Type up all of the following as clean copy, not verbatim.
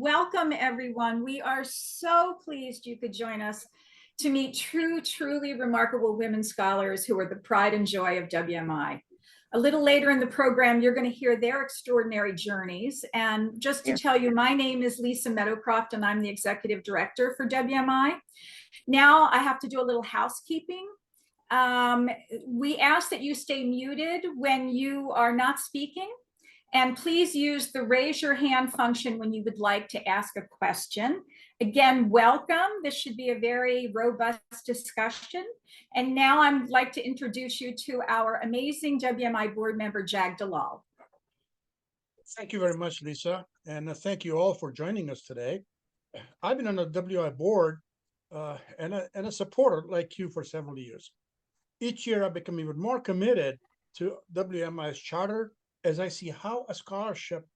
Welcome, everyone. We are so pleased you could join us to meet truly remarkable women scholars who are the pride and joy of WMI. A little later in the program, you're going to hear their extraordinary journeys. And just to tell you, my name is Lisa Meadowcroft, and I'm the executive director for WMI. Now I have to do a little housekeeping. We ask that you stay muted when you are not speaking. And please use the raise your hand function when you would like to ask a question. Again, welcome. This should be a very robust discussion. And now I'd like to introduce you to our amazing WMI board member, Jag Dalal. Thank you very much, Lisa. And thank you all for joining us today. I've been on the WI board and a supporter like you for several years. Each year, I've become even more committed to WMI's charter as I see how a scholarship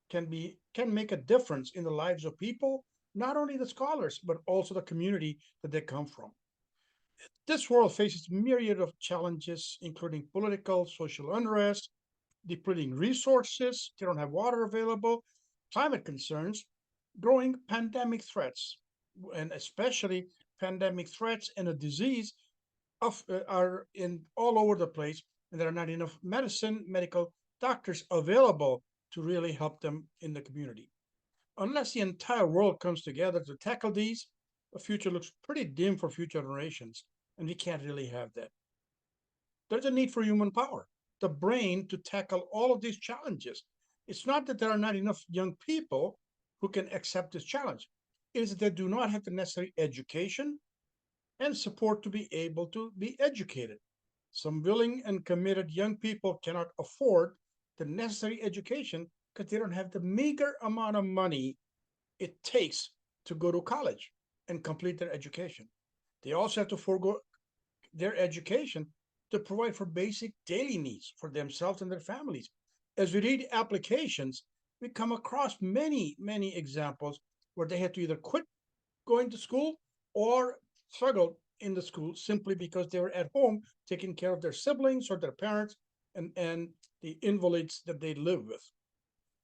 can make a difference in the lives of people, not only the scholars, but also the community that they come from. This world faces myriad of challenges, including political, social unrest, depleting resources, they don't have water available, climate concerns, growing pandemic threats, and especially pandemic threats and a disease are in all over the place, and there are not enough medical doctors available to really help them in the community. Unless the entire world comes together to tackle these, the future looks pretty dim for future generations, and we can't really have that. There's a need for human power, the brain to tackle all of these challenges. It's not that there are not enough young people who can accept this challenge. It is that they do not have the necessary education and support to be able to be educated. Some willing and committed young people cannot afford the necessary education because they don't have the meager amount of money it takes to go to college and complete their education. They also have to forego their education to provide for basic daily needs for themselves and their families. As we read applications, we come across many examples where they had to either quit going to school or struggle in the school simply because they were at home taking care of their siblings or their parents and the invalids that they live with.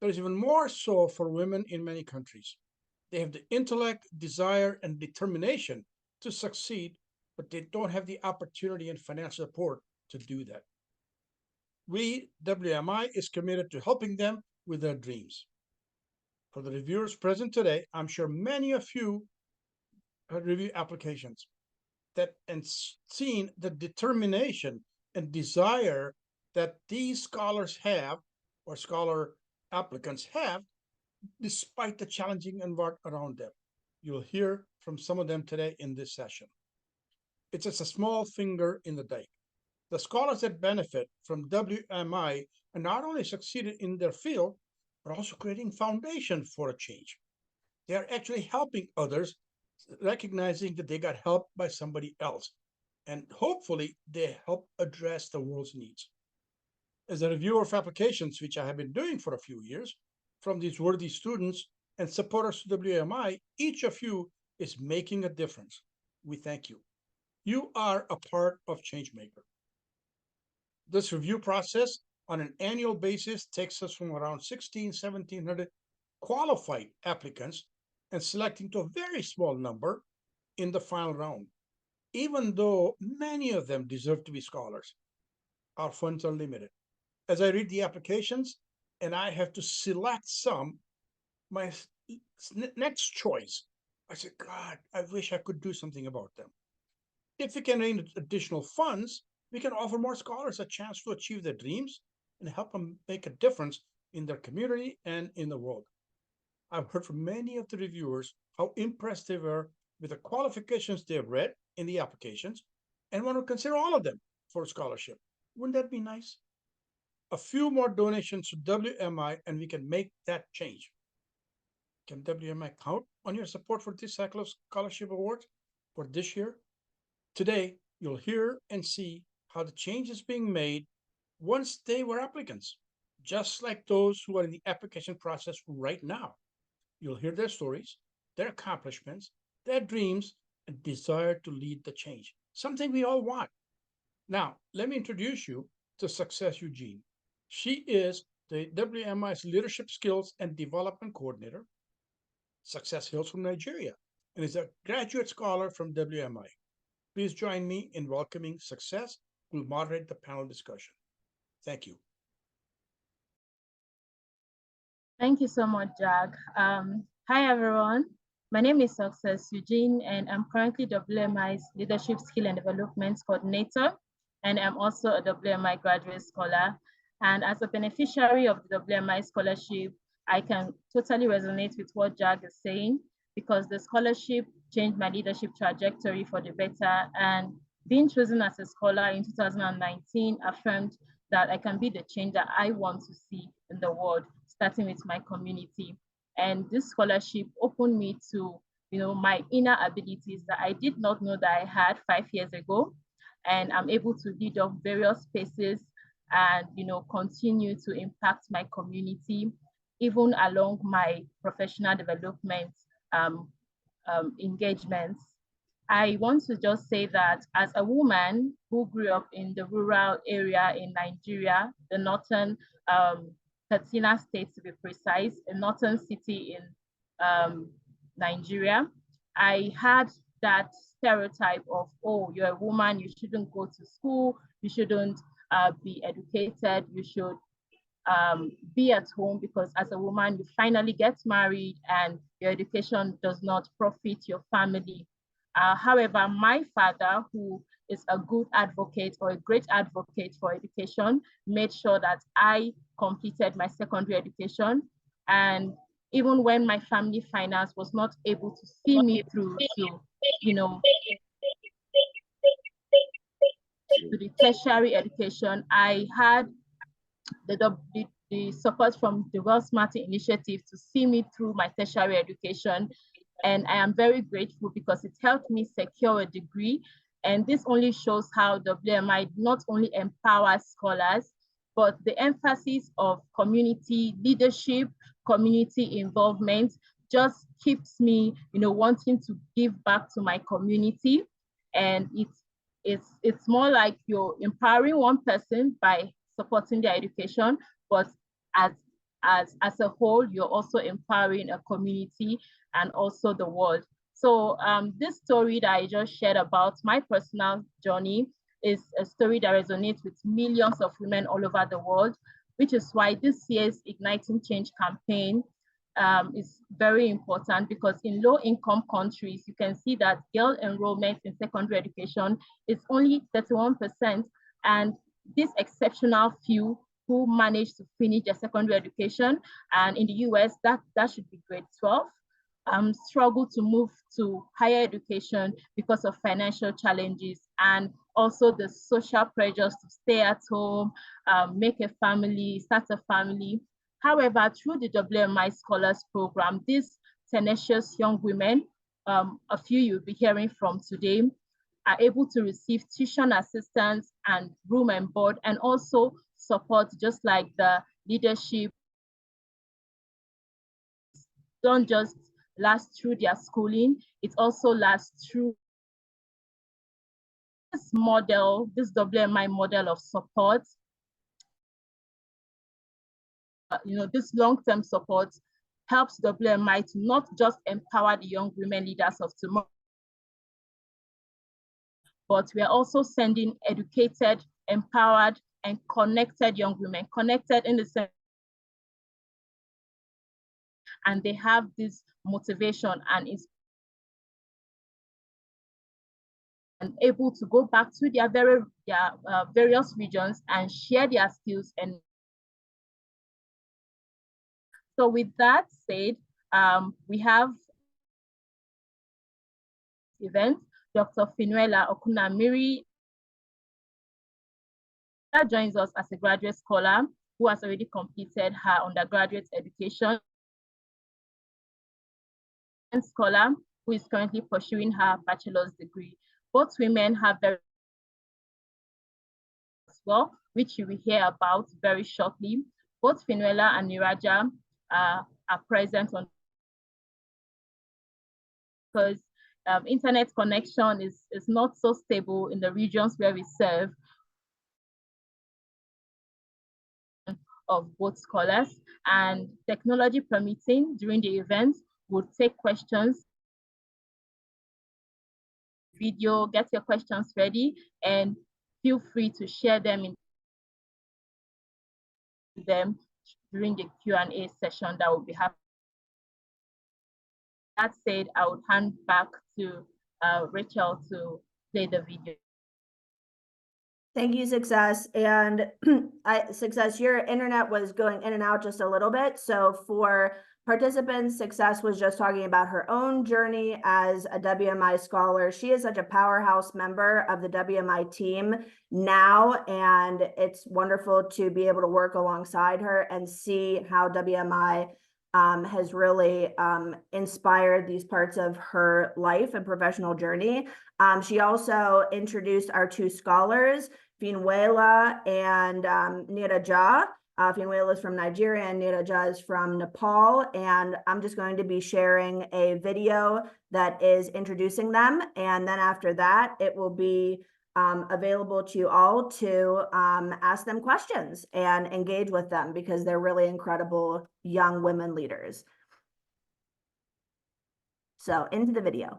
There is even more so for women in many countries. They have the intellect, desire, and determination to succeed, but they don't have the opportunity and financial support to do that. We, WMI, is committed to helping them with their dreams. For the reviewers present today, I'm sure many of you have reviewed applications that and seen the determination and desire that these scholars have, or scholar applicants have, despite the challenging environment around them. You'll hear from some of them today in this session. It's just a small finger in the dike. The scholars that benefit from WMI are not only succeeded in their field, but also creating foundation for a change. They are actually helping others, recognizing that they got help by somebody else. And hopefully they help address the world's needs. As a reviewer of applications, which I have been doing for a few years, from these worthy students and supporters to WMI, each of you is making a difference. We thank you. You are a part of Changemaker. This review process on an annual basis takes us from around 1700 qualified applicants and selecting to a very small number in the final round, even though many of them deserve to be scholars. Our funds are limited. As I read the applications and I have to select some, my next choice, I said, God, I wish I could do something about them. If we can raise additional funds, we can offer more scholars a chance to achieve their dreams and help them make a difference in their community and in the world. I've heard from many of the reviewers how impressed they were with the qualifications they've read in the applications and want to consider all of them for a scholarship. Wouldn't that be nice? A few more donations to WMI and we can make that change. Can WMI count on your support for this cycle of scholarship awards for this year? Today, you'll hear and see how the change is being made once they were applicants, just like those who are in the application process right now. You'll hear their stories, their accomplishments, their dreams, and desire to lead the change, something we all want. Now, let me introduce you to Success Eugene. She is the WMI's Leadership Skills and Development Coordinator. Success hails from Nigeria and is a graduate scholar from WMI. Please join me in welcoming Success, who will moderate the panel discussion. Thank you. Thank you so much, Jack. Hi, everyone. My name is Success Eugene, and I'm currently WMI's Leadership Skill and Development Coordinator, and I'm also a WMI graduate scholar. And as a beneficiary of the WMI scholarship, I can totally resonate with what Jack is saying, because the scholarship changed my leadership trajectory for the better. And being chosen as a scholar in 2019 affirmed that I can be the change that I want to see in the world, starting with my community. And this scholarship opened me to, my inner abilities that I did not know that I had 5 years ago. And I'm able to lead off various spaces and, continue to impact my community, even along my professional development engagements. I want to just say that as a woman who grew up in the rural area in Nigeria, the northern Katsina state to be precise, a northern city in Nigeria, I had that stereotype of, oh, you're a woman, you shouldn't go to school, you shouldn't be educated, you should be at home, because as a woman, you finally get married and your education does not profit your family. However, my father, who is a good advocate or a great advocate for education, made sure that I completed my secondary education. And even when my family finance was not able to see me through to, to the tertiary education, I had the support from the Well Smarting Initiative to see me through my tertiary education. And I am very grateful because it helped me secure a degree. And this only shows how WMI not only empowers scholars, but the emphasis of community leadership, community involvement just keeps me, wanting to give back to my community. And it's more like you're empowering one person by supporting their education, but as a whole, you're also empowering a community and also the world. So this story that I just shared about my personal journey is a story that resonates with millions of women all over the world, which is why this year's Igniting Change campaign is very important, because in low-income countries, you can see that girl enrollment in secondary education is only 31%, and this exceptional few who manage to finish their secondary education, and in the US, that should be grade 12, struggle to move to higher education because of financial challenges and also the social pressures to stay at home, make a family, start a family. However, through the WMI Scholars Program, these tenacious young women, a few you'll be hearing from today, are able to receive tuition assistance and room and board, and also support, just like the leadership. Don't just last through their schooling, it also lasts through this model, this WMI model of support. This long-term support helps WMI to not just empower the young women leaders of tomorrow, but we are also sending educated, empowered, and connected young women, connected in the sense, and they have this motivation and is able to go back to their various regions and share their skills. And so with that said, we have event, Dr. Phinuella Okunamiri that joins us as a graduate scholar who has already completed her undergraduate education, and scholar who is currently pursuing her bachelor's degree. Both women have very well, which you will hear about very shortly. Both Phinuella and Niraja are present on, because internet connection is not so stable in the regions where we serve of both scholars, and technology permitting, during the event, We'll take questions, video, get your questions ready, and feel free to share them during the Q&A session that will be happening. That said, I would hand back to Rachel to play the video. Thank you, Success. And Success, your internet was going in and out just a little bit. So for participants, Success was just talking about her own journey as a WMI scholar. She is such a powerhouse member of the WMI team now, and it's wonderful to be able to work alongside her and see how WMI has really inspired these parts of her life and professional journey. She also introduced our two scholars, Phinuella and Niraja. Phinuella is from Nigeria and Niraja is from Nepal. And I'm just going to be sharing a video that is introducing them. And then after that, it will be available to you all to ask them questions and engage with them because they're really incredible young women leaders. So into the video.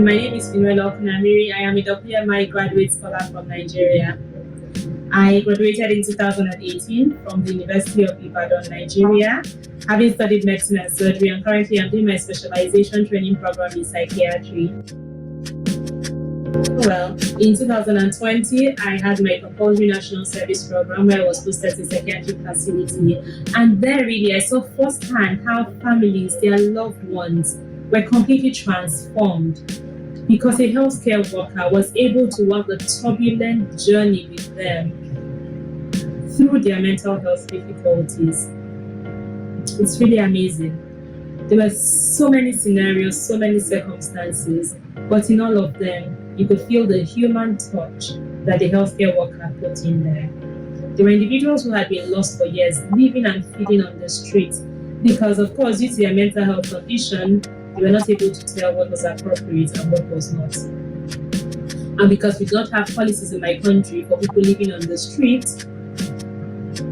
My name is Phinuella Okunamiri. I am a WMI graduate scholar from Nigeria. I graduated in 2018 from the University of Ibadan, Nigeria, having studied medicine and surgery, and currently I'm doing my specialization training program in psychiatry. Well, in 2020, I had my compulsory national service program where I was posted to a psychiatric facility. And there really I saw firsthand how families, their loved ones, were completely transformed because a healthcare worker was able to walk the turbulent journey with them through their mental health difficulties. It's really amazing. There were so many scenarios, so many circumstances, but in all of them, you could feel the human touch that the healthcare worker put in there. There were individuals who had been lost for years, living and feeding on the streets because, of course, due to their mental health condition, they were not able to tell what was appropriate and what was not. And because we don't have policies in my country for people living on the street,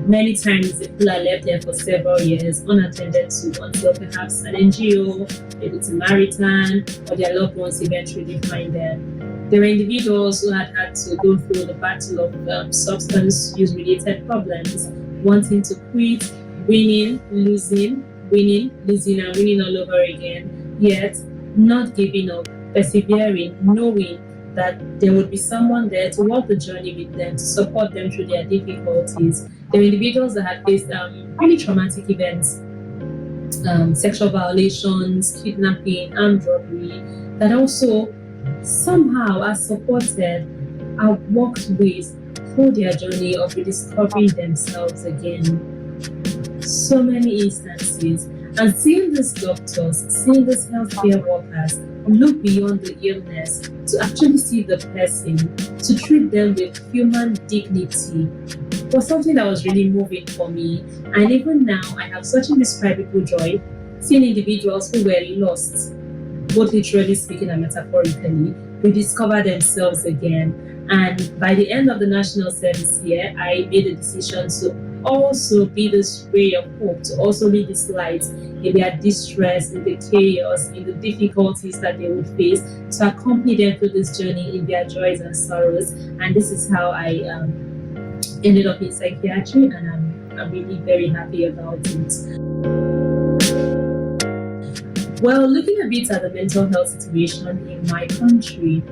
many times the people are left there for several years unattended to until perhaps an NGO, maybe Samaritan, or their loved ones eventually find them. There were individuals who had to go through the battle of substance use related problems, wanting to quit, winning, losing, and winning all over again. Yet not giving up, persevering, knowing that there would be someone there to walk the journey with them, to support them through their difficulties. There were individuals that had faced really traumatic events, sexual violations, kidnapping, armed robbery, that also somehow are supported, are walked with through their journey of rediscovering themselves again. So many instances. And seeing these doctors, seeing these healthcare workers look beyond the illness to actually see the person, to treat them with human dignity was something that was really moving for me. And even now, I have such indescribable joy seeing individuals who were lost, both literally speaking and metaphorically, rediscover themselves again. And by the end of the national service year, I made a decision to also be this ray of hope, to also be this light in their distress, in the chaos, in the difficulties that they would face, to accompany them through this journey in their joys and sorrows. And this is how I ended up in psychiatry, and I'm really very happy about it. Well, looking a bit at the mental health situation in my country,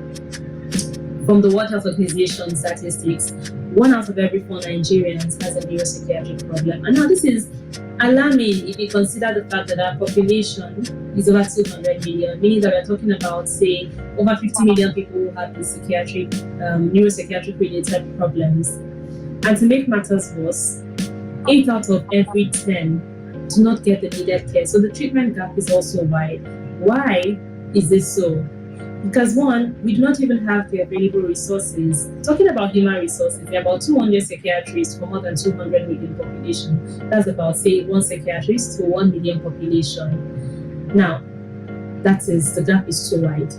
from the World Health Organization statistics, 1 out of every 4 Nigerians has a neuropsychiatric problem. And now this is alarming if you consider the fact that our population is over 200 million, meaning that we're talking about, say, over 50 million people who have these psychiatric, neuropsychiatric related problems. And to make matters worse, 8 out of every 10 do not get the needed care. So the treatment gap is also wide. Why is this so? Because one, we do not even have the available resources. Talking about human resources, there are about 200 psychiatrists for more than 200 million population. That's about, say, 1 psychiatrist to 1 million population. Now, the gap is too wide.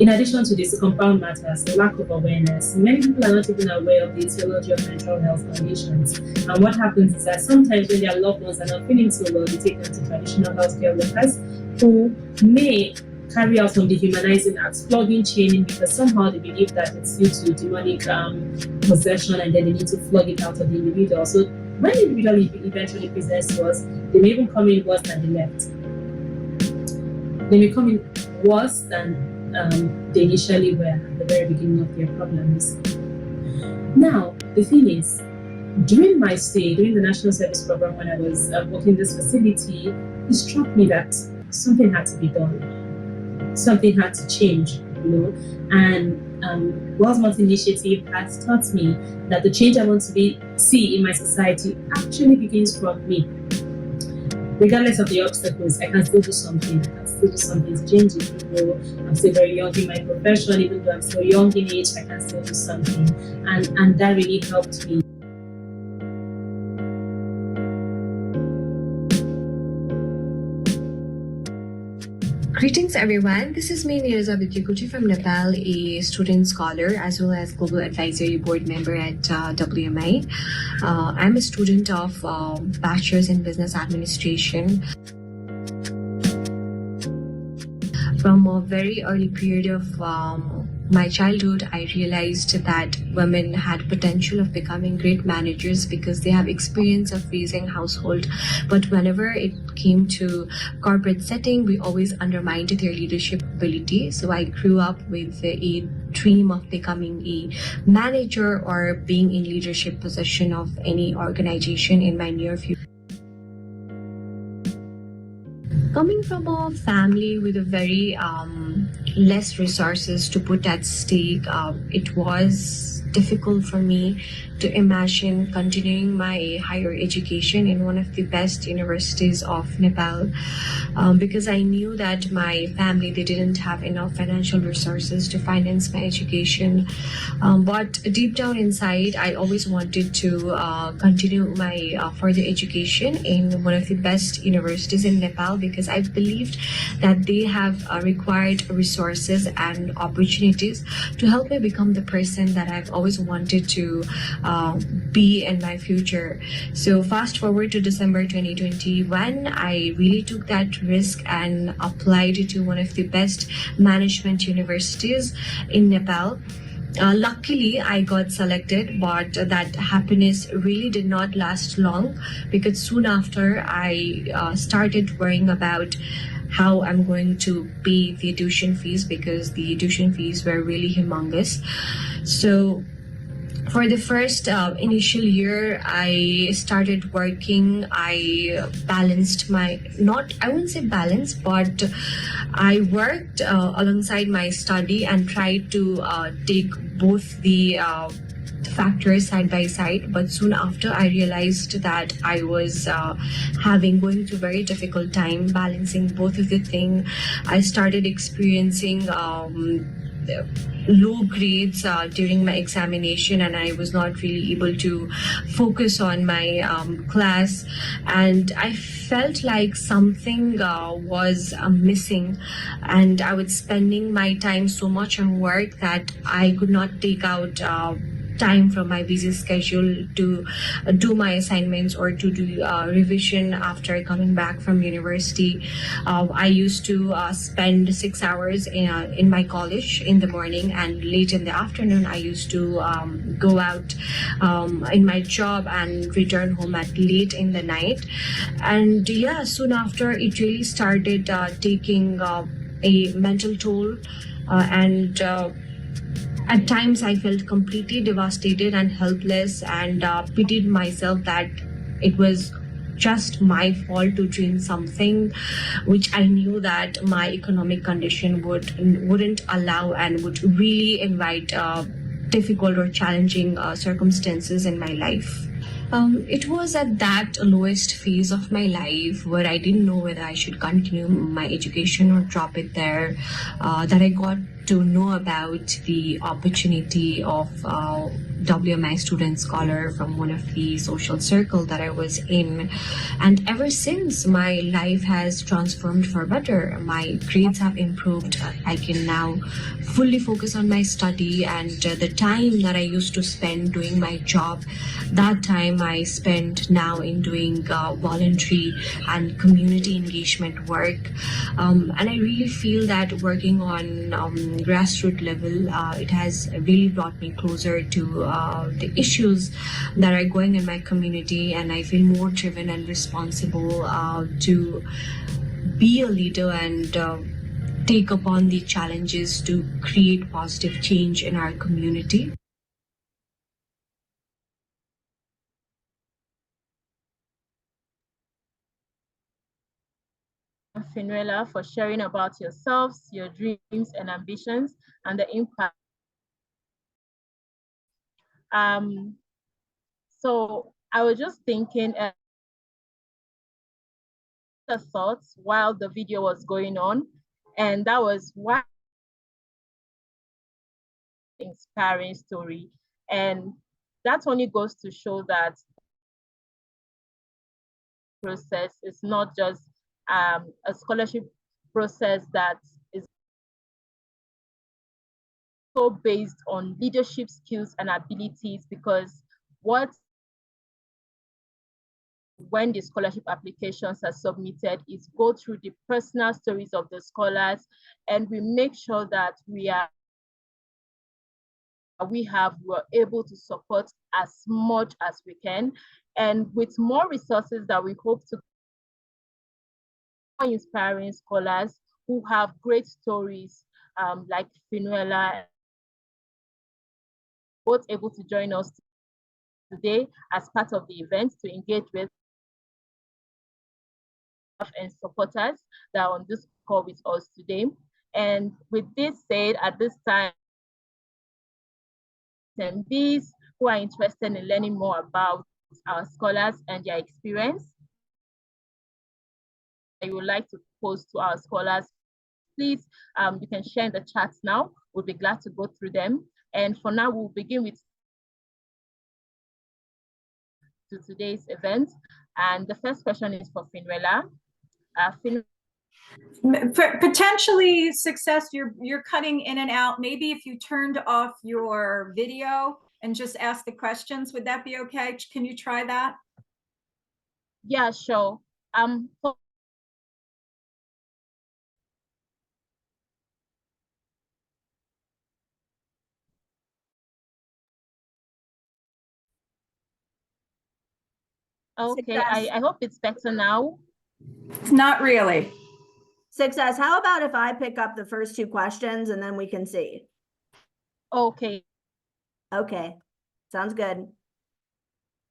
In addition to this, to compound matters, the lack of awareness. Many people are not even aware of the etiology of mental health conditions. And what happens is that sometimes when their loved ones are not feeling so well, they take them to traditional healthcare workers who may carry out some dehumanizing acts, plugging, chaining, because somehow they believe that it's due to demonic possession, and then they need to flog it out of the individual. So when the individual eventually presents to us, they may even come in worse than they left. They may come in worse than they initially were at the very beginning of their problems. Now, the thing is, during my stay, during the National Service Program, when I was working in this facility, it struck me that something had to be done. Something had to change, And World's Multi Initiative has taught me that the change I want to see in my society actually begins from me. Regardless of the obstacles, I can still do something. I can still do something to change it. I'm still very young in my profession, even though I'm still young in age, I can still do something. And that really helped me. Greetings everyone, this is me Niraja Bhitrikoti from Nepal, a student scholar as well as Global Advisory Board member at WMI. I'm a student of Bachelor's in Business Administration. From a very early period of my childhood, I realized that women had potential of becoming great managers because they have experience of raising household. But whenever it came to corporate setting, we always undermined their leadership ability. So I grew up with a dream of becoming a manager or being in leadership position of any organization in my near future. Coming from a family with a very less resources to put at stake, it was difficult for me to imagine continuing my higher education in one of the best universities of Nepal, because I knew that my family, they didn't have enough financial resources to finance my education. But deep down inside, I always wanted to continue my further education in one of the best universities in Nepal, because I believed that they have required resources and opportunities to help me become the person that I've always wanted to be in my future. So fast forward to December 2021, I really took that risk and applied to one of the best management universities in Nepal. Luckily, I got selected, but that happiness really did not last long, because soon after I started worrying about how I'm going to pay the tuition fees, because the tuition fees were really humongous. So for the first initial year, I started working. I balanced I wouldn't say balance, but I worked alongside my study and tried to take both the factors side by side. But soon after, I realized that I was going through a very difficult time balancing both of the things. I started experiencing low grades during my examination, and I was not really able to focus on my class, and I felt like something was missing, and I was spending my time so much on work that I could not take out time from my busy schedule to do my assignments or to do revision after coming back from university. I used to spend 6 hours in my college in the morning, and late in the afternoon I used to go out in my job and return home at late in the night. And yeah, soon after it really started taking a mental toll, and at times I felt completely devastated and helpless, and pitied myself that it was just my fault to dream something which I knew that my economic condition wouldn't allow, and would really invite difficult or challenging circumstances in my life. It was at that lowest phase of my life where I didn't know whether I should continue my education or drop it there, that I got to know about the opportunity of WMI Student Scholar from one of the social circle that I was in. And ever since, my life has transformed for better. My grades have improved. I can now fully focus on my study, and the time that I used to spend doing my job, that time I spend now in doing voluntary and community engagement work. And I really feel that working on grassroots level, it has really brought me closer to the issues that are going in my community, and I feel more driven and responsible to be a leader and take upon the challenges to create positive change in our community. Phinuella, for sharing about yourselves, your dreams and ambitions, and the impact. So I was just thinking the thoughts while the video was going on, and that was why inspiring story. And that only goes to show that process is not just a scholarship process that is so based on leadership skills and abilities, because when the scholarship applications are submitted is go through the personal stories of the scholars, and we make sure that we're able to support as much as we can, and with more resources that we hope to inspiring scholars who have great stories like Phinuella, both able to join us today as part of the event to engage with and supporters that are on this call with us today. And with this said, at this time, attendees who are interested in learning more about our scholars and their experience, I would like to pose to our scholars, please, you can share in the chat now. We'll be glad to go through them. And for now, we'll begin with today's event. And the first question is for Phinuella. Potentially Success, you're cutting in and out. Maybe if you turned off your video and just ask the questions, would that be okay? Can you try that? Yeah, sure. Okay, I hope it's better now. Not really. Success. How about if I pick up the first two questions and then we can see? Okay. Okay, sounds good.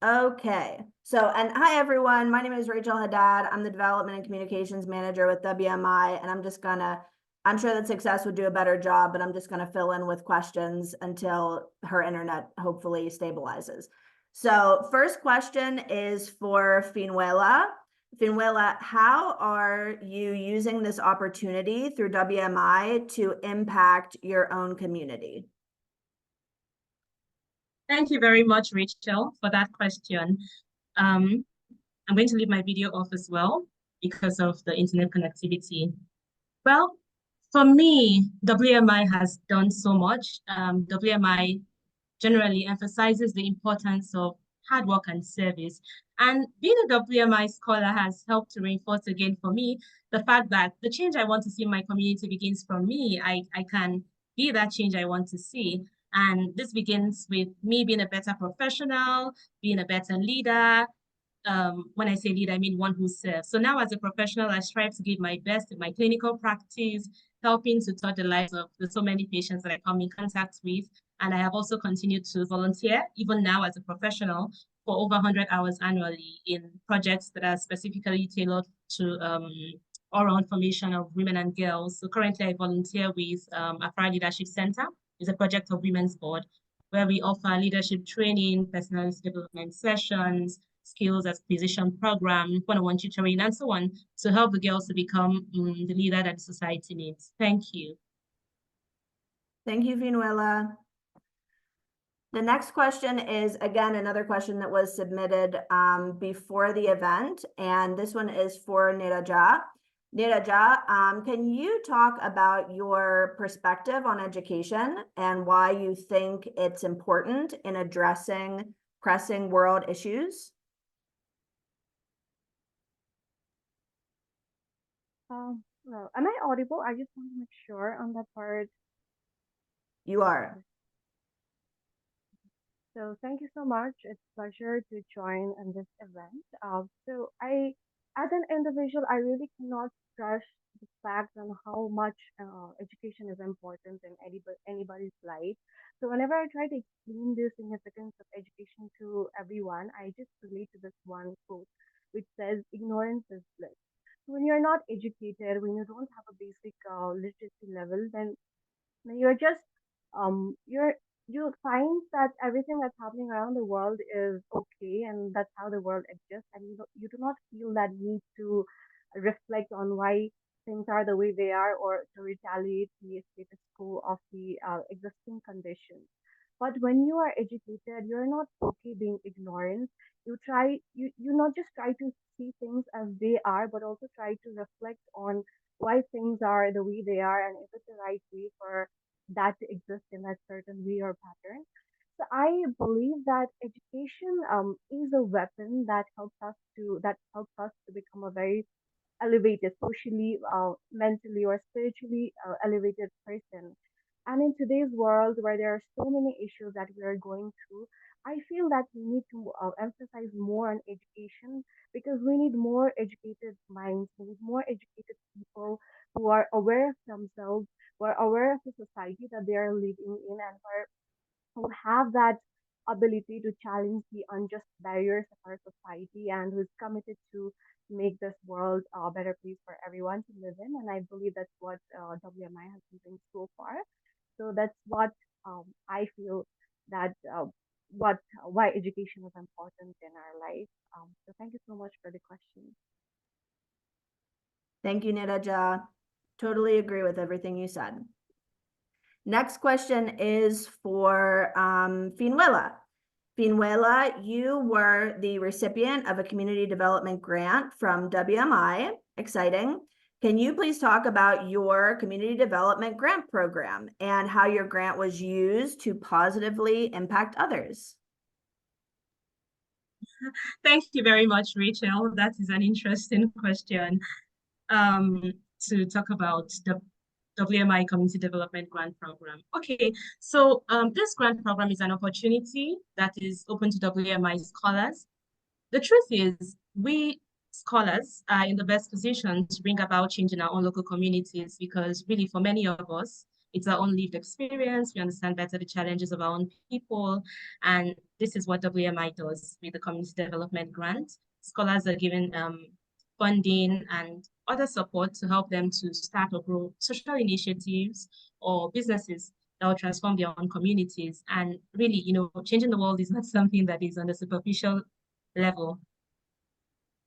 Okay, so, and hi everyone, my name is Rachel Haddad. I'm the Development and Communications Manager with WMI, and I'm sure that Success would do a better job, but I'm just gonna fill in with questions until her internet hopefully stabilizes. So first question is for Phinuella. Phinuella, how are you using this opportunity through WMI to impact your own community? Thank you very much, Rachel, for that question. I'm going to leave my video off as well because of the internet connectivity. Well, for me, WMI has done so much. WMI generally emphasizes the importance of hard work and service. And being a WMI scholar has helped to reinforce again for me the fact that the change I want to see in my community begins from me. I can be that change I want to see. And this begins with me being a better professional, being a better leader. When I say leader, I mean one who serves. So now as a professional, I strive to give my best in my clinical practice, helping to touch the lives of the so many patients that I come in contact with. And I have also continued to volunteer, even now as a professional, for over 100 hours annually in projects that are specifically tailored to oral formation of women and girls. So currently I volunteer with Afra Leadership Center. It's a project of Women's Board, where we offer leadership training, personality development sessions, skills acquisition program, one-on-one tutoring, and so on, to help the girls to become the leader that the society needs. Thank you. Thank you, Phinuella. The next question is, again, another question that was submitted before the event, and this one is for Niraja. Niraja, can you talk about your perspective on education and why you think it's important in addressing pressing world issues? Well, am I audible? I just want to make sure on that part. You are. So thank you so much. It's a pleasure to join in this event. As an individual, I really cannot stress the fact on how much education is important in anybody's life. So whenever I try to explain the significance of education to everyone, I just relate to this one quote, which says, "Ignorance is bliss." So when you're not educated, when you don't have a basic literacy level, then you're just you're you find that everything that's happening around the world is okay, and that's how the world exists, and you do not feel that need to reflect on why things are the way they are, or to retaliate the status quo of the existing conditions. But when you are educated, you're not okay being ignorant. You not just try to see things as they are, but also try to reflect on why things are the way they are, and if it's the right way for that to exist in that certain way or pattern. So I believe that education is a weapon that helps us to become a very elevated, socially, mentally, or spiritually elevated person. And in today's world where there are so many issues that we are going through, I feel that we need to emphasize more on education, because we need more educated minds, we need more educated people who are aware of themselves, who are aware of the society that they are living in, and who have that ability to challenge the unjust barriers of our society, and who is committed to make this world a better place for everyone to live in. And I believe that's what WMI has been doing so far. So that's what I feel that what why education is important in our life. So thank you so much for the question. Thank you, Niraja. Totally agree with everything you said. Next question is for Phinuella. Phinuella, you were the recipient of a community development grant from WMI. Exciting. Can you please talk about your community development grant program and how your grant was used to positively impact others? Thank you very much, Rachel. That is an interesting question to talk about the WMI Community Development Grant Program. Okay, so this grant program is an opportunity that is open to WMI scholars. The truth is, we scholars are in the best position to bring about change in our own local communities, because really for many of us, it's our own lived experience. We understand better the challenges of our own people. And this is what WMI does with the Community Development Grant. Scholars are given funding and other support to help them to start or grow social initiatives or businesses that will transform their own communities. And really, changing the world is not something that is on the superficial level.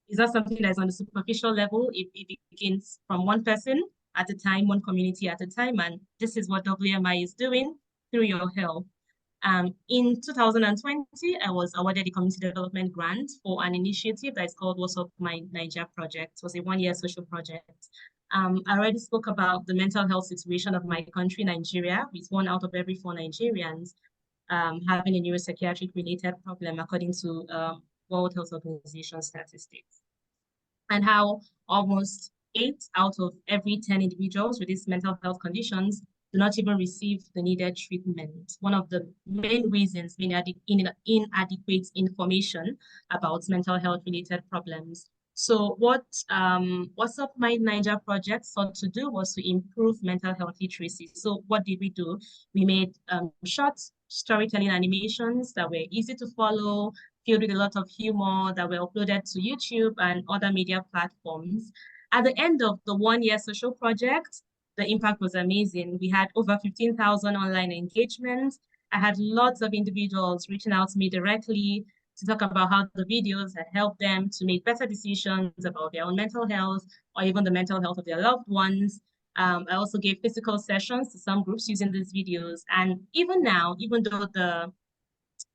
It's not something that's on the superficial level. It begins from one person at a time, one community at a time. And this is what WMI is doing through your help. In 2020, I was awarded a community development grant for an initiative that is called What's Up My Niger Project. It was a one-year social project. I already spoke about the mental health situation of my country, Nigeria, with 1 out of every 4 Nigerians having a neuropsychiatric related problem, according to World Health Organization statistics, and how almost 8 out of every 10 individuals with these mental health conditions do not even receive the needed treatment. One of the main reasons being inadequate information about mental health related problems. So what What's Up My Niger project sought to do was to improve mental health literacy. So what did we do? We made short storytelling animations that were easy to follow, filled with a lot of humor, that were uploaded to YouTube and other media platforms. At the end of the one-year social project, the impact was amazing. We had over 15,000 online engagements. I had lots of individuals reaching out to me directly to talk about how the videos had helped them to make better decisions about their own mental health, or even the mental health of their loved ones. I also gave physical sessions to some groups using these videos. And even now, even though the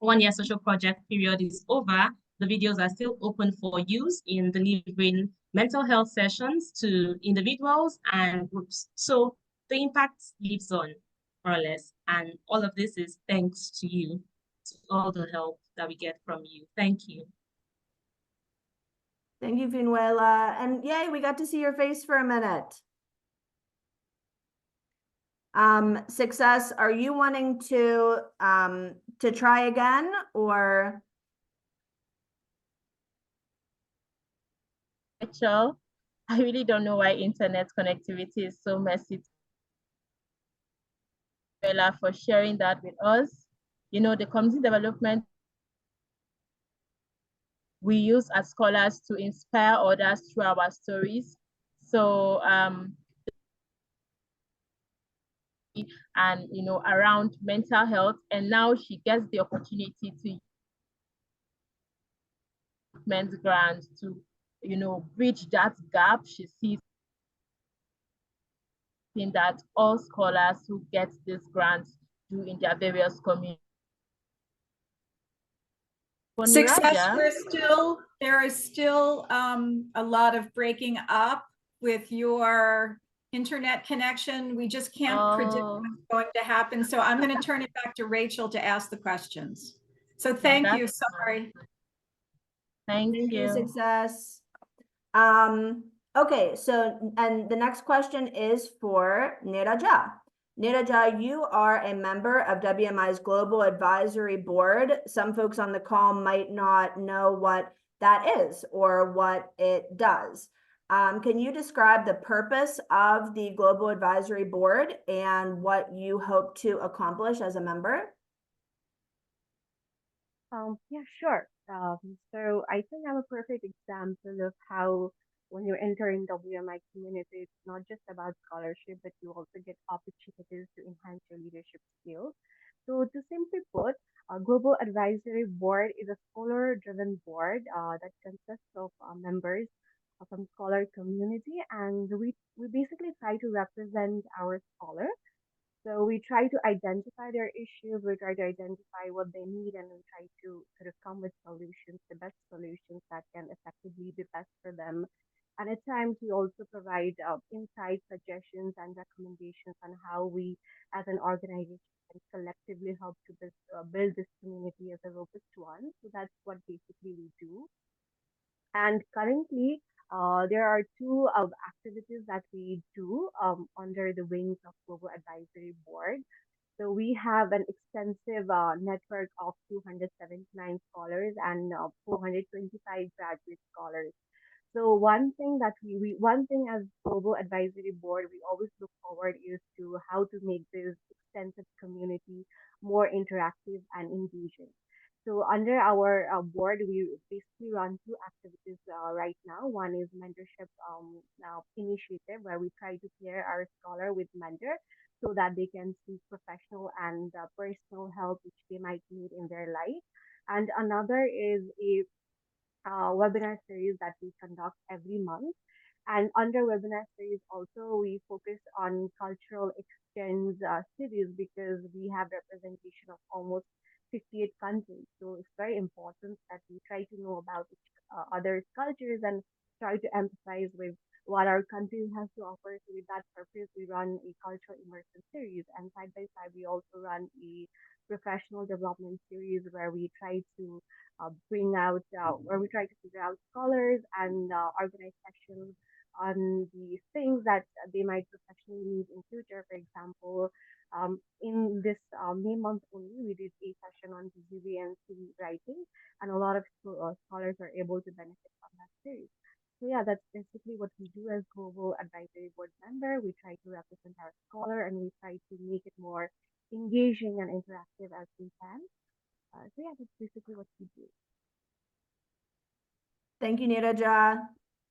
1-year social project period is over, the videos are still open for use in delivering mental health sessions to individuals and groups. So the impact lives on, more or less. And all of this is thanks to you, to all the help that we get from you. Thank you. Thank you, Phinuella. And yay, we got to see your face for a minute. Success, are you wanting to try again, or? Rachel, I really don't know why internet connectivity is so messy. Phinuella, for sharing that with us. You know, the community development we use as scholars to inspire others through our stories. So and you know, around mental health, and now she gets the opportunity to grant to, you know, bridge that gap. She sees in that all scholars who get these grants do in their various communities. Success, there is still a lot of breaking up with your internet connection. We just can't predict what's going to happen. So I'm going to turn it back to Rachel to ask the questions. So thank you. Sorry. Thank you. Success. Okay, so, and the next question is for Niraja. Niraja, you are a member of WMI's Global Advisory Board. Some folks on the call might not know what that is or what it does. Can you describe the purpose of the Global Advisory Board and what you hope to accomplish as a member? Yeah, sure. So I think I'm a perfect example of how when you're entering WMI community, it's not just about scholarship, but you also get opportunities to enhance your leadership skills. So to simply put, a Global Advisory Board is a scholar-driven board that consists of members from scholar community, and we basically try to represent our scholar. So we try to identify their issues, we try to identify what they need, and we try to sort of come with solutions, the best solutions that can effectively be best for them. And at times, we also provide insights, suggestions, and recommendations on how we, as an organization, can collectively help to build this community as a robust one. So that's what basically we do. And currently, there are two activities that we do under the wings of Global Advisory Board. So we have an extensive network of 279 scholars and 425 graduate scholars. So one thing as Global Advisory Board, we always look forward is to how to make this extensive community more interactive and engaging. So under our board, we basically run two activities right now. One is mentorship initiative, where we try to pair our scholar with mentor so that they can seek professional and personal help which they might need in their life. And another is a webinar series that we conduct every month. And under webinar series, also we focus on cultural exchange series because we have representation of almost 58 countries. So it's very important that we try to know about other cultures and try to empathize with what our country has to offer. So with that purpose, we run a cultural immersion series, and side by side, we also run a professional development series where we try to where we try to figure out scholars and organize sessions on the things that they might professionally need in future. For example, in this May month only, we did a session on resiliency writing, and a lot of scholars are able to benefit from that series. So yeah, that's basically what we do as Global Advisory Board member. We try to represent our scholar, and we try to make it more engaging and interactive as we can. So yeah, that's basically what we do. Thank you, Niraja.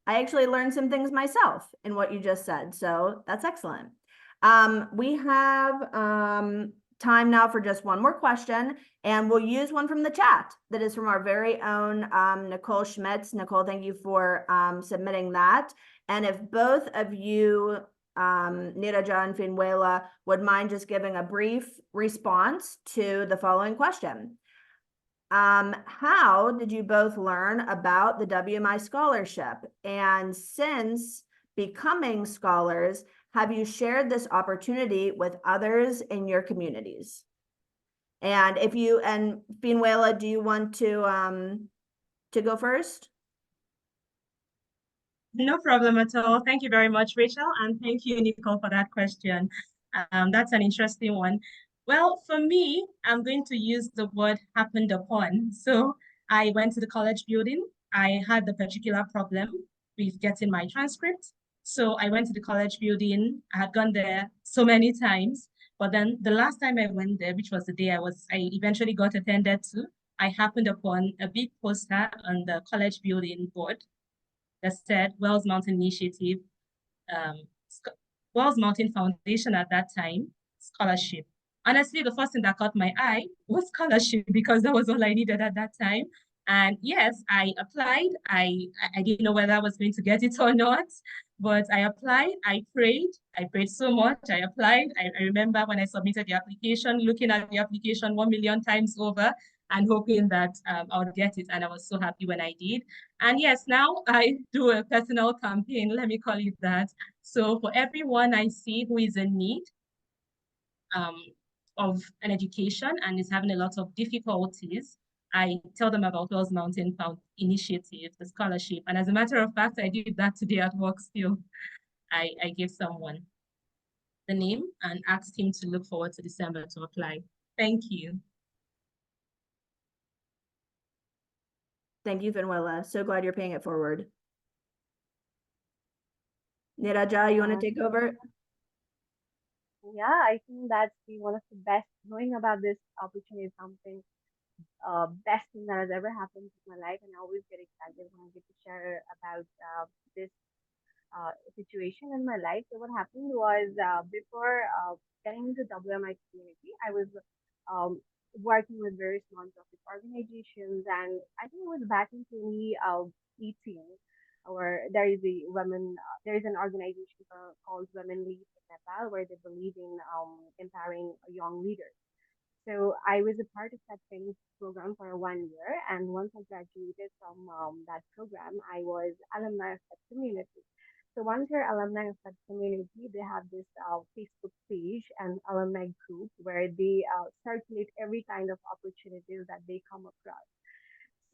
I actually learned some things myself in what you just said, so that's excellent. We have time now for just one more question, and we'll use one from the chat that is from our very own Nicole Schmitz. Nicole, thank you for submitting that. And if both of you Niraja and Phinuella would mind just giving a brief response to the following question. How did you both learn about the WMI scholarship? And since becoming scholars, have you shared this opportunity with others in your communities? And Phinuella, do you want to go first? No problem at all. Thank you very much, Rachel, and thank you, Nicole, for that question. That's an interesting one. Well, for me, I'm going to use the word happened upon. So I went to the college building. I had the particular problem with getting my transcript. So I went to the college building. I had gone there so many times, but then the last time I went there, which was the day I eventually got attended to, I happened upon a big poster on the college building board that said Wells Mountain Initiative, um, Wells Mountain Foundation at that time, scholarship. Honestly, the first thing that caught my eye was scholarship because that was all I needed at that time. And yes, I applied. I didn't know whether I was going to get it or not, but I applied. I prayed so much. I applied. I remember when I submitted the application, looking at the application 1 million times over and hoping that I would get it. And I was so happy when I did. And yes, now I do a personal campaign, let me call it that. So for everyone I see who is in need of an education and is having a lot of difficulties, I tell them about Wells Mountain Initiative, the scholarship. And as a matter of fact, I did that today at work still. I gave someone the name and asked him to look forward to December to apply. Thank you. Thank you, Phinuella. So glad you're paying it forward. Niraja, you want to take over? Yeah, I think that's one of the best. Knowing about this opportunity is something best thing that has ever happened in my life, and I always get excited when I get to share about this situation in my life. So what happened was before getting into WMI community, I was um, working with various non-profit organizations, and I think it was back in 2018, where there is an organization called Women Lead in Nepal, where they believe in empowering young leaders. So I was a part of that training program for 1 year, and once I graduated from that program, I was alumni of that community. So once you're alumni of that community, they have this Facebook page and alumni group where they circulate every kind of opportunities that they come across.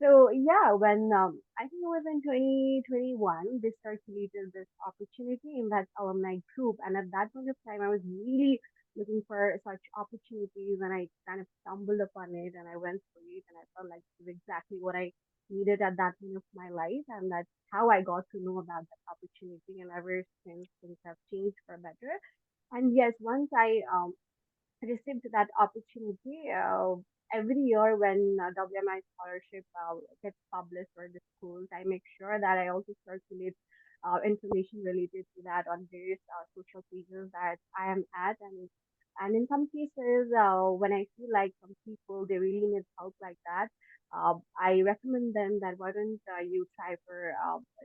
So yeah, when I think it was in 2021, they circulated this opportunity in that alumni group, and at that point of time, I was really looking for such opportunities, and I kind of stumbled upon it, and I went for it, and I felt like it was exactly what I needed at that point of my life, and that's how I got to know about that opportunity, and ever since things have changed for better. And yes, once I received that opportunity. Every year when WMI scholarship gets published for the schools, I make sure that I also circulate information related to that on various social pages that I am at, and in some cases, when I feel like some people they really need help like that, I recommend them that why don't you try for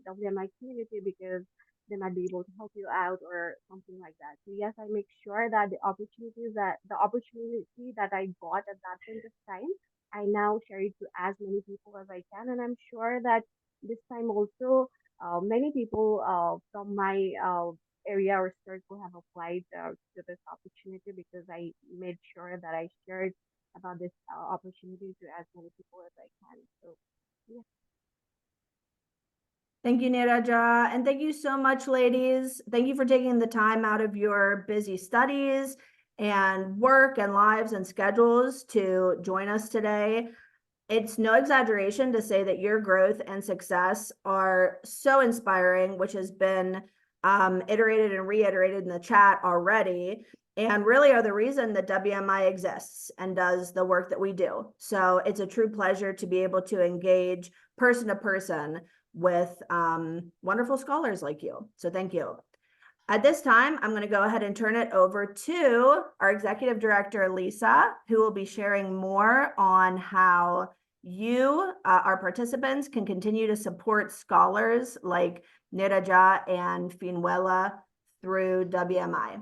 WMI community because they might be able to help you out or something like that. So yes, I make sure that the opportunity that I got at that point of time, I now share it to as many people as I can, and I'm sure that this time also many people from my area or circle have applied to this opportunity because I made sure that I shared about this opportunity to as many people as I can. So yeah. Thank you, Niraja. And thank you so much, ladies. Thank you for taking the time out of your busy studies and work and lives and schedules to join us today. It's no exaggeration to say that your growth and success are so inspiring, which has been iterated and reiterated in the chat already, and really are the reason that WMI exists and does the work that we do. So it's a true pleasure to be able to engage person to person with wonderful scholars like you. So thank you. At this time, I'm going to go ahead and turn it over to our executive director, Lisa, who will be sharing more on how you, our participants, can continue to support scholars like Niraja and Phinuella through WMI.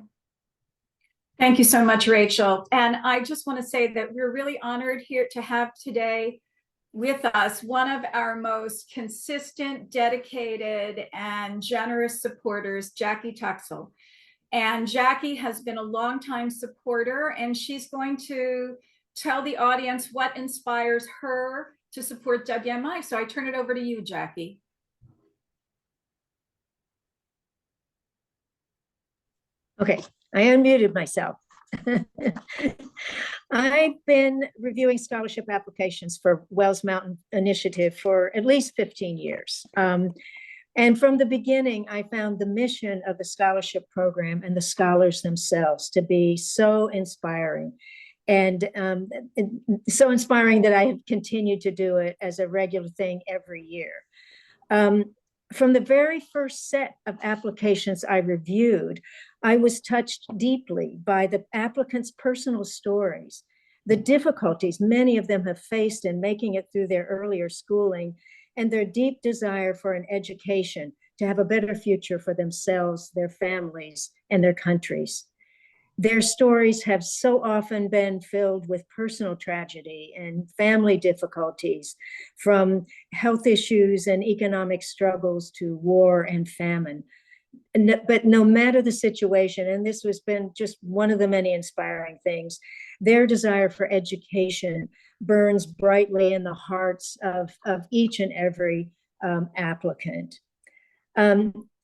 Thank you so much, Rachel. And I just want to say that we're really honored here to have today with us one of our most consistent, dedicated, and generous supporters, Jackie Tuxel. And Jackie has been a longtime supporter, and she's going to tell the audience what inspires her to support WMI. So I turn it over to you, Jackie. Okay, I unmuted myself. I've been reviewing scholarship applications for Wells Mountain Initiative for at least 15 years. And from the beginning, I found the mission of the scholarship program and the scholars themselves to be so inspiring. And so inspiring that I have continued to do it as a regular thing every year. From the very first set of applications I reviewed, I was touched deeply by the applicants' personal stories, the difficulties many of them have faced in making it through their earlier schooling, and their deep desire for an education to have a better future for themselves, their families, and their countries. Their stories have so often been filled with personal tragedy and family difficulties, from health issues and economic struggles to war and famine. But no matter the situation, and this has been just one of the many inspiring things, their desire for education burns brightly in the hearts of each and every applicant.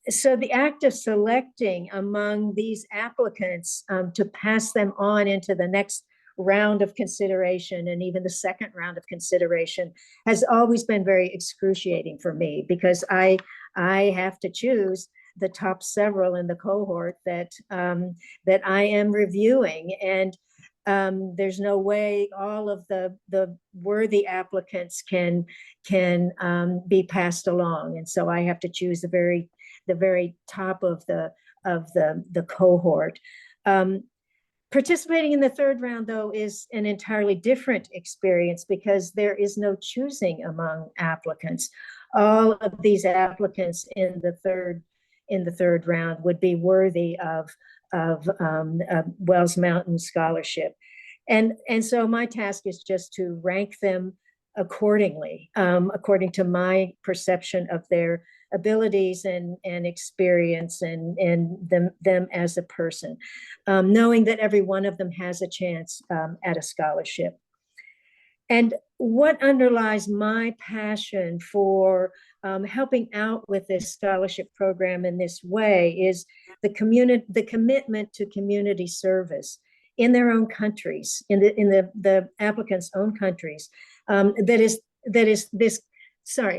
So the act of selecting among these applicants to pass them on into the next round of consideration and even the second round of consideration has always been very excruciating for me, because I have to choose the top several in the cohort that I am reviewing, and there's no way all of the worthy applicants can be passed along, and so I have to choose the very top of the cohort. Participating in the third round, though, is an entirely different experience, because there is no choosing among applicants. All of these applicants in the third round would be worthy of Wells Mountain Scholarship. And so my task is just to rank them accordingly, according to my perception of their abilities and experience and them as a person, knowing that every one of them has a chance at a scholarship. And what underlies my passion for helping out with this scholarship program in this way is the commitment to community service in their own countries, in the applicants' own countries.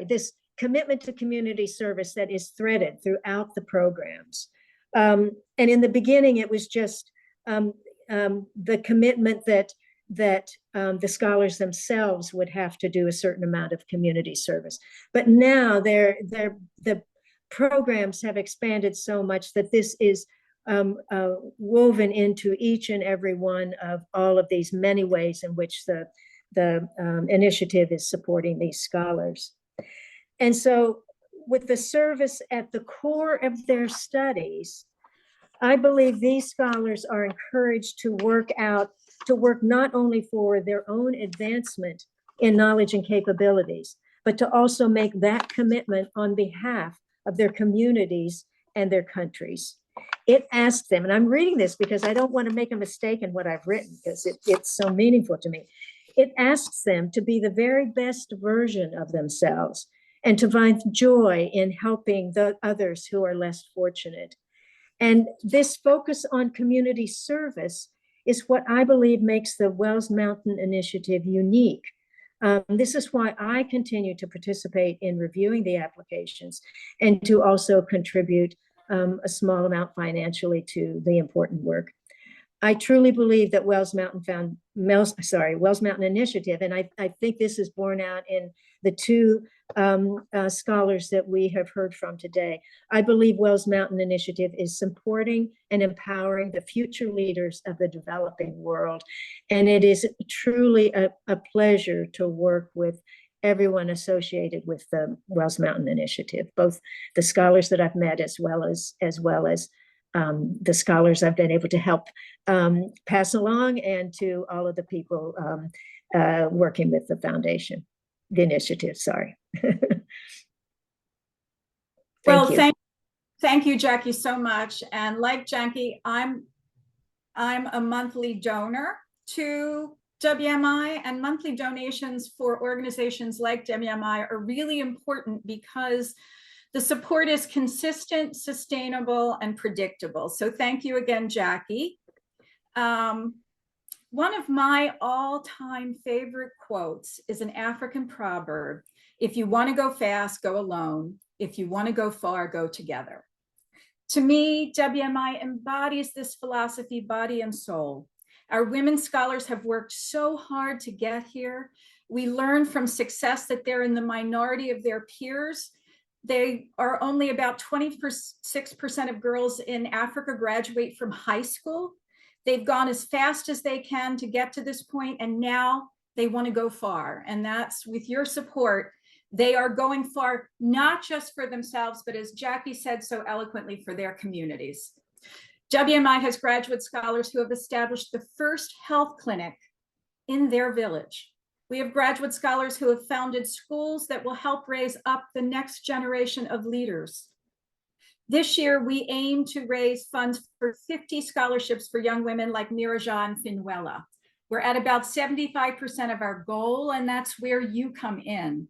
This commitment to community service that is threaded throughout the programs. And in the beginning, it was just the commitment that the scholars themselves would have to do a certain amount of community service. But now the programs have expanded so much that this is woven into each and every one of all of these many ways in which the initiative is supporting these scholars. And so with the service at the core of their studies, I believe these scholars are encouraged to work not only for their own advancement in knowledge and capabilities, but to also make that commitment on behalf of their communities and their countries. It asks them, and I'm reading this because I don't want to make a mistake in what I've written, because it's so meaningful to me. It asks them to be the very best version of themselves and to find joy in helping the others who are less fortunate. And this focus on community service is what I believe makes the Wells Mountain Initiative unique. This is why I continue to participate in reviewing the applications and to also contribute a small amount financially to the important work. I truly believe that Wells Mountain Initiative, and I think this is borne out in the two scholars that we have heard from today. I believe Wells Mountain Initiative is supporting and empowering the future leaders of the developing world. And it is truly a pleasure to work with everyone associated with the Wells Mountain Initiative, both the scholars that I've met as well as the scholars I've been able to help pass along, and to all of the people working with the foundation, the initiative, sorry. Well, you. thank you, Jackie, so much. And like Jackie, I'm a monthly donor to WMI, and monthly donations for organizations like WMI are really important because the support is consistent, sustainable, and predictable. So thank you again, Jackie. One of my all-time favorite quotes is an African proverb: if you want to go fast, go alone. If you want to go far, go together. To me, WMI embodies this philosophy, body and soul. Our women scholars have worked so hard to get here. We learn from success that they're in the minority of their peers. They are only about 26% of girls in Africa graduate from high school. They've gone as fast as they can to get to this point, and now they want to go far. And that's with your support. They are going far, not just for themselves, but as Jackie said so eloquently, for their communities. WMI has graduate scholars who have established the first health clinic in their village. We have graduate scholars who have founded schools that will help raise up the next generation of leaders. This year, we aim to raise funds for 50 scholarships for young women like Niraja and Phinuella. We're at about 75% of our goal, and that's where you come in.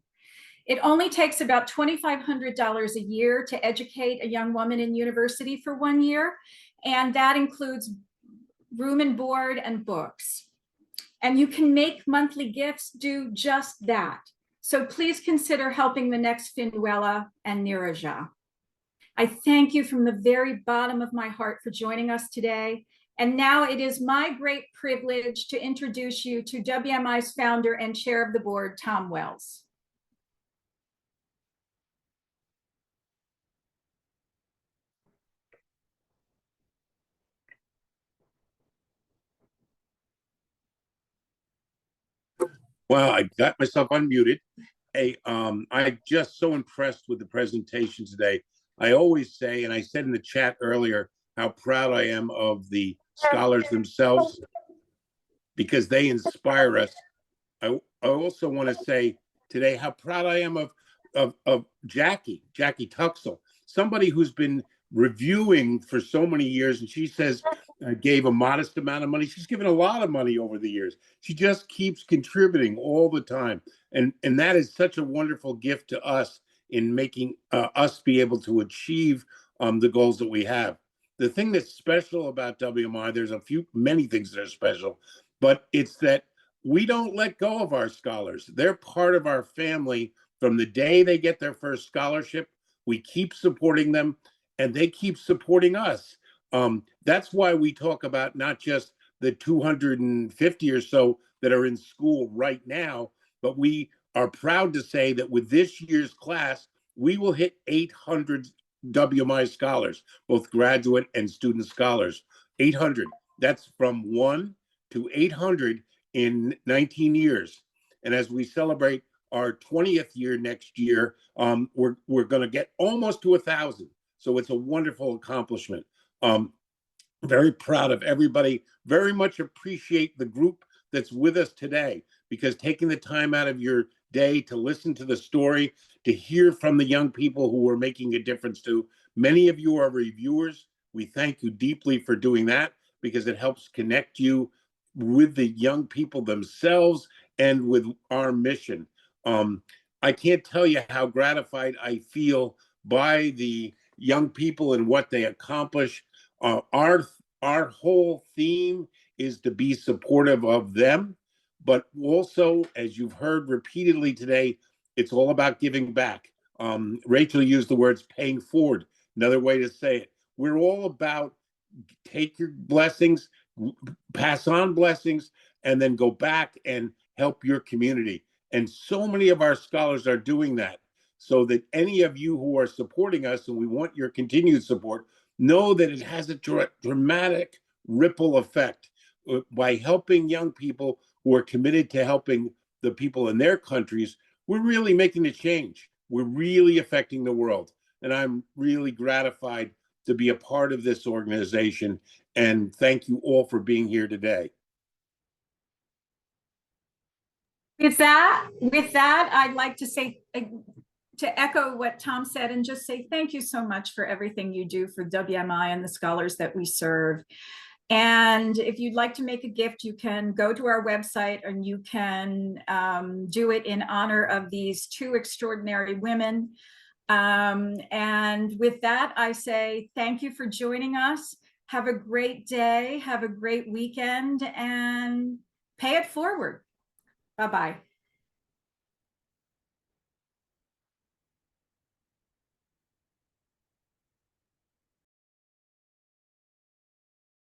It only takes about $2,500 a year to educate a young woman in university for 1 year, and that includes room and board and books. And you can make monthly gifts do just that. So please consider helping the next Phinuella and Niraja. I thank you from the very bottom of my heart for joining us today. And now it is my great privilege to introduce you to WMI's founder and chair of the board, Tom Wells. Well, I got myself unmuted. Hey, I'm just so impressed with the presentation today. I always say, and I said in the chat earlier, how proud I am of the scholars themselves because they inspire us. I also want to say today how proud I am of Jackie Tuxell, somebody who's been reviewing for so many years, and she says gave a modest amount of money. She's given a lot of money over the years. She just keeps contributing all the time, and that is such a wonderful gift to us in making us be able to achieve the goals that we have. The thing that's special about WMI, there's many things that are special, but it's that we don't let go of our scholars. They're part of our family from the day they get their first scholarship. We keep supporting them, and they keep supporting us. That's why we talk about not just the 250 or so that are in school right now, but we are proud to say that with this year's class, we will hit 800 WMI scholars, both graduate and student scholars. 800. That's from 1 to 800 in 19 years. And as we celebrate our 20th year next year, we're going to get almost to 1,000. So it's a wonderful accomplishment. Very proud of everybody. Very much appreciate the group that's with us today, because taking the time out of your day to listen to the story, to hear from the young people who are making a difference to. Many of you are reviewers. We thank you deeply for doing that, because it helps connect you with the young people themselves and with our mission. I can't tell you how gratified I feel by the young people and what they accomplish. Our whole theme is to be supportive of them, but also, as you've heard repeatedly today, it's all about giving back. Rachel used the words paying forward, another way to say it. We're all about take your blessings, pass on blessings, and then go back and help your community. And so many of our scholars are doing that, so that any of you who are supporting us, and we want your continued support, know that it has a dramatic ripple effect by helping young people who are committed to helping the people in their countries. We're really making a change. We're really affecting the world. And I'm really gratified to be a part of this organization. And thank you all for being here today. With that, I'd like to say, to echo what Tom said and just say thank you so much for everything you do for WMI and the scholars that we serve. And if you'd like to make a gift, you can go to our website and you can do it in honor of these two extraordinary women. And with that, I say thank you for joining us. Have a great day, have a great weekend, and pay it forward. Bye-bye.